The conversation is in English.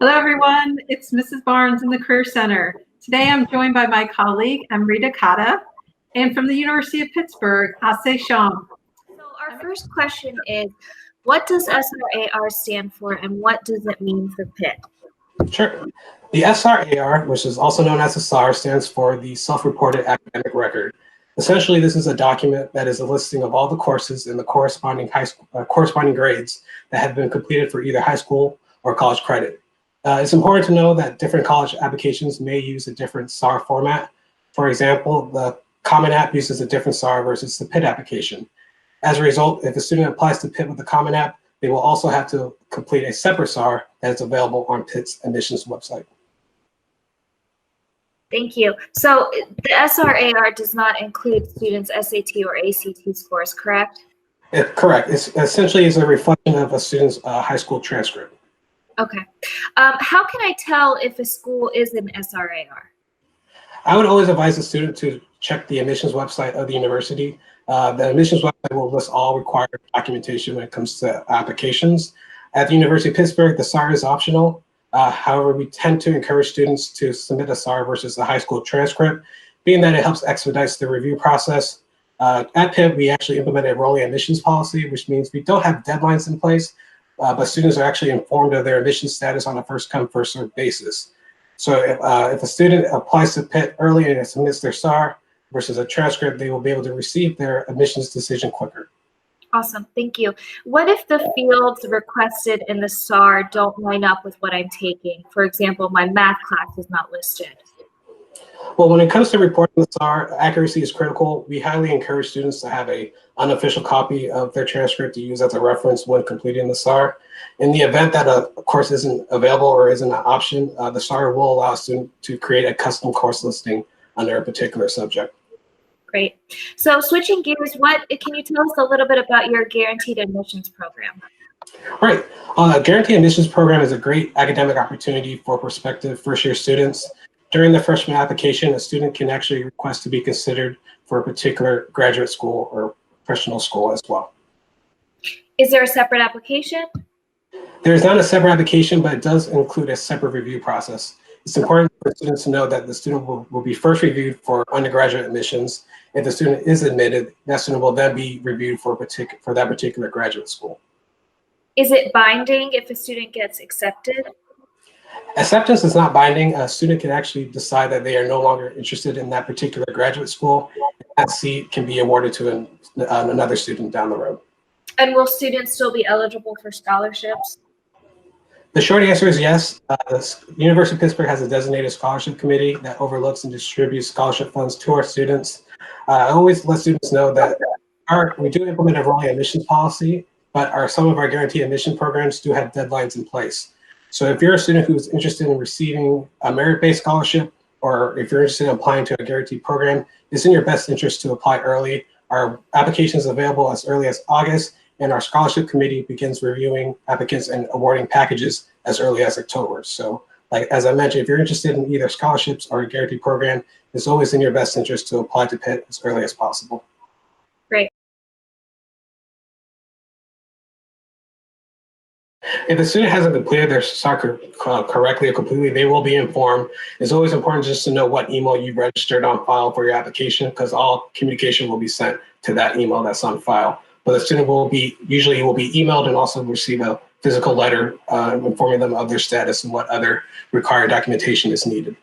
Hello, everyone. It's Mrs. Barnes in the Career Center. Today, I'm joined by my colleague, Amrita Kata, and from the University of Pittsburgh, Aseh Nshom. So our first question is, what does SRAR stand for, and what does it mean for Pitt? Sure. The SRAR, which is also known as the SAR, stands for the Self-Reported Academic Record. Essentially, this is a document that is a listing of all the courses and the corresponding corresponding grades that have been completed for either high school or college credit. It's important to know that different college applications may use a different SAR format. For example, the Common App uses a different SAR versus the Pitt application. As a result, if a student applies to Pitt with the Common App, they will also have to complete a separate SAR that is available on Pitt's admissions website. Thank you. So the SRAR does not include students' SAT or ACT scores, correct? Correct. It's essentially is a reflection of a student's high school transcript. Okay. How can I tell if a school is an SRAR? I would always advise a student to check the admissions website of the university. The admissions website will list all required documentation when it comes to applications. At the University of Pittsburgh, the SAR is optional. However, we tend to encourage students to submit a SAR versus the high school transcript, being that it helps expedite the review process. At Pitt, we actually implemented a rolling admissions policy, which means we don't have deadlines in place, but students are actually informed of their admissions status on a first-come, first-served basis. So if a student applies to Pitt early and submits their SAR versus a transcript, they will be able to receive their admissions decision quicker. Awesome, thank you. What if the fields requested in the SAR don't line up with what I'm taking? For example, my math class is not listed. Well, when it comes to reporting the SAR, accuracy is critical. We highly encourage students to have an unofficial copy of their transcript to use as a reference when completing the SAR. In the event that a course isn't available or isn't an option, the SAR will allow a student to create a custom course listing under a particular subject. Great. So switching gears, can you tell us a little bit about your guaranteed admissions program? Right. Guaranteed admissions program is a great academic opportunity for prospective first-year students. During the freshman application, a student can actually request to be considered for a particular graduate school or professional school as well. Is there a separate application? There is not a separate application, but it does include a separate review process. It's important for students to know that the student will be first reviewed for undergraduate admissions. If the student is admitted, that student will then be reviewed for that particular graduate school. Is it binding if a student gets accepted? Acceptance is not binding. A student can actually decide that they are no longer interested in that particular graduate school. That seat can be awarded to another student down the road. And will students still be eligible for scholarships? The short answer is yes. The University of Pittsburgh has a designated scholarship committee that overlooks and distributes scholarship funds to our students. I always let students know that we do implement a rolling admissions policy, but some of our guaranteed admission programs do have deadlines in place. So if you're a student who's interested in receiving a merit-based scholarship, or if you're interested in applying to a guaranteed program, it's in your best interest to apply early. Our application is available as early as August, and our scholarship committee begins reviewing applicants and awarding packages as early as October. So, as I mentioned, if you're interested in either scholarships or a guaranteed program, it's always in your best interest to apply to Pitt as early as possible. Great. If the student hasn't completed their SAR correctly or completely, they will be informed. It's always important just to know what email you registered on file for your application, because all communication will be sent to that email that's on file. But the student will be emailed and also receive a physical letter informing them of their status and what other required documentation is needed.